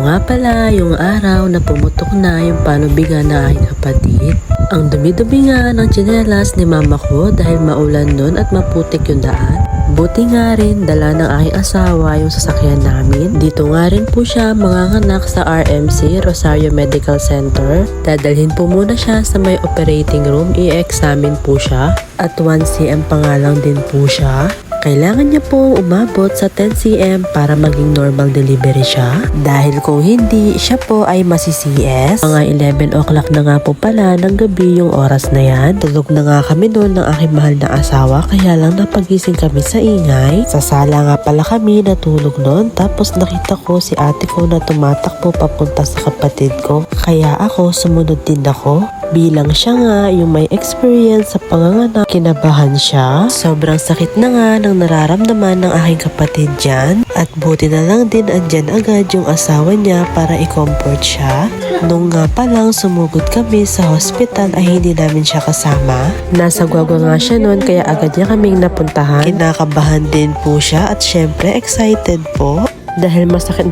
nga pala yung araw na pumutok na yung panubigan na aking kapatid. Ang dumi-dumi nga ng tsinelas ni mama ko dahil maulan nun at maputik yung daan. Buti nga rin dala ng aking asawa yung sasakyan namin. Dito nga rin po siya manganganak sa RMC, Rosario Medical Center. Dadalhin po muna siya sa may operating room, i-examine po siya. At 1cm pangalang din po siya. Kailangan niya pong umabot sa 10cm para maging normal delivery siya. Dahil kung hindi, siya po ay masi-CS. Mga 11 o'clock na nga po pala ng gabi yung oras na yan. Tulog na nga kami noon ng aking mahal na asawa, kaya lang napagising kami sa ingay. Sa sala nga pala kami natulog noon, tapos nakita ko si ate ko na tumatakbo papunta sa kapatid ko. Kaya ako sumunod din ako. Bilang siya nga yung may experience sa panganganak, kinabahan siya. Sobrang sakit na nga ng nararamdaman ng aking kapatid dyan. At buti na lang din andyan agad yung asawa niya para i-comfort siya. Nung nga palang sumugod kami sa hospital ay hindi namin siya kasama. Nasa Guagua nga siya noon kaya agad niya kaming napuntahan. Kinakabahan din po siya at syempre excited po. Dahil masakit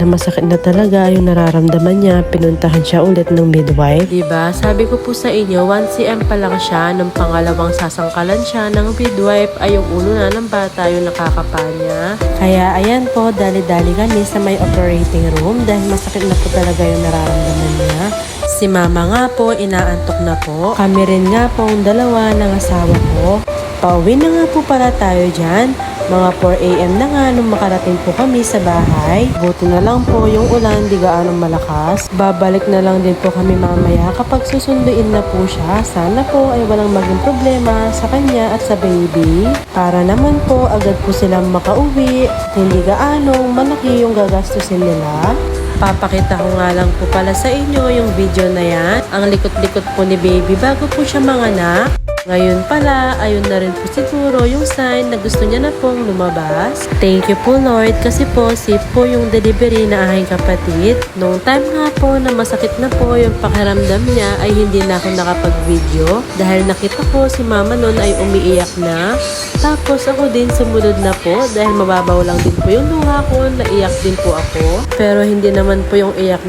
na talaga yung nararamdaman niya, pinuntahan siya ulit ng midwife. Diba? Sabi ko po sa inyo, 1cm pa lang siya, nung pangalawang sasangkalan siya ng midwife ay yung ulo na ng bata yung nakakapa niya. Kaya ayan po, dali-dali kami sa may operating room dahil masakit na po talaga yung nararamdaman niya. Si mama nga po, inaantok na po. Kami rin nga po ang dalawa ng asawa ko. Pauwi na nga po pala tayo dyan. Mga 4 AM na nga nung makarating po kami sa bahay. Buti na lang po yung ulan di gaanong malakas. Babalik na lang din po kami mamaya kapag susunduin na po siya. Sana po ay walang maging problema sa kanya at sa baby. Para naman po agad po silang makauwi at hindi gaanong malaki yung gagastusin nila. Papakita ko nga lang po pala sa inyo yung video na yan. Ang likot-likot po ni baby bago po siya manganak. Ngayon pala, ayun na rin po siguro yung sign na gusto niya na pong lumabas. Thank you po Lord kasi po safe po yung delivery na aking kapatid. Noong time nga po na masakit na po yung pakiramdam niya ay hindi na ako nakapag-video. Dahil nakita ko si mama noon ay umiiyak na. Tapos ako din sumunod na po dahil mababaw lang din po yung luha ko, naiyak din po ako. Pero hindi naman po yung iyak,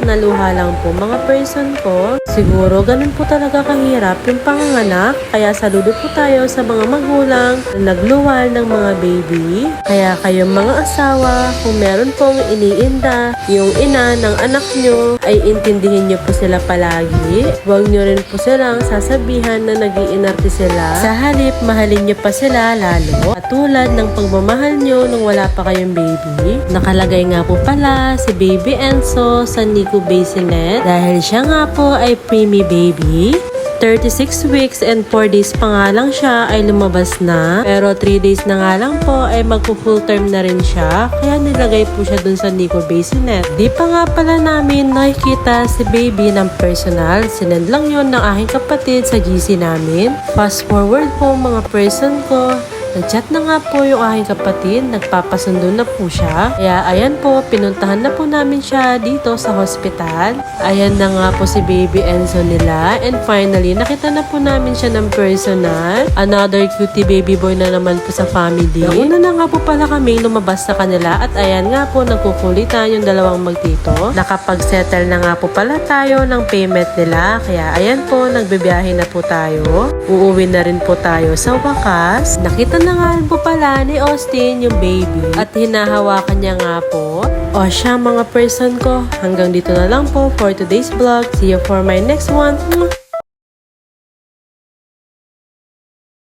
na luha lang po mga person ko. Siguro ganun po talaga kahirap yung panganganak. Kaya saludo po tayo sa mga magulang na nagluwal ng mga baby. Kaya kayong mga asawa, kung meron pong iniinda yung ina ng anak nyo, ay intindihin nyo po sila palagi. Huwag nyo rin po silang sasabihan na nag-iinarte sila. Sa halip, mahalin nyo pa sila lalo. Katulad ng pagmamahal nyo nung wala pa kayong baby. Nakalagay nga po pala si Baby Enzo sa NICU Bassinet dahil siya nga po ay preemie baby. 36 weeks and 4 days pa nga lang siya ay lumabas na. Pero 3 days na nga lang po ay magpo-full term na rin siya. Kaya nilagay po siya dun sa NICU Bassinet. Di pa nga pala namin nakikita si baby ng personal. Sinend lang yon ng aking kapatid sa GC namin. Fast forward po mga person ko. Nag-chat na nga po yung aking kapatid, nagpapasundo na po siya. Kaya ayan po, pinuntahan na po namin siya dito sa hospital. Ayan na nga po si Baby Enzo nila. And finally, nakita na po namin siya ng personal. Another cutie baby boy na naman po sa family. Nauna na nga po pala kami lumabas sa kanila. At ayan nga po, nagkukulitan yung dalawang magtito. Nakapag-settle na nga po pala tayo ng payment nila. Kaya ayan po, nagbibiyahe na po tayo. Uuwi na rin po tayo sa wakas. Nakita na nga po pala ni Austin yung baby at hinahawakan niya nga po. O siya mga person ko, hanggang dito na lang po for today's vlog. See you for my next one.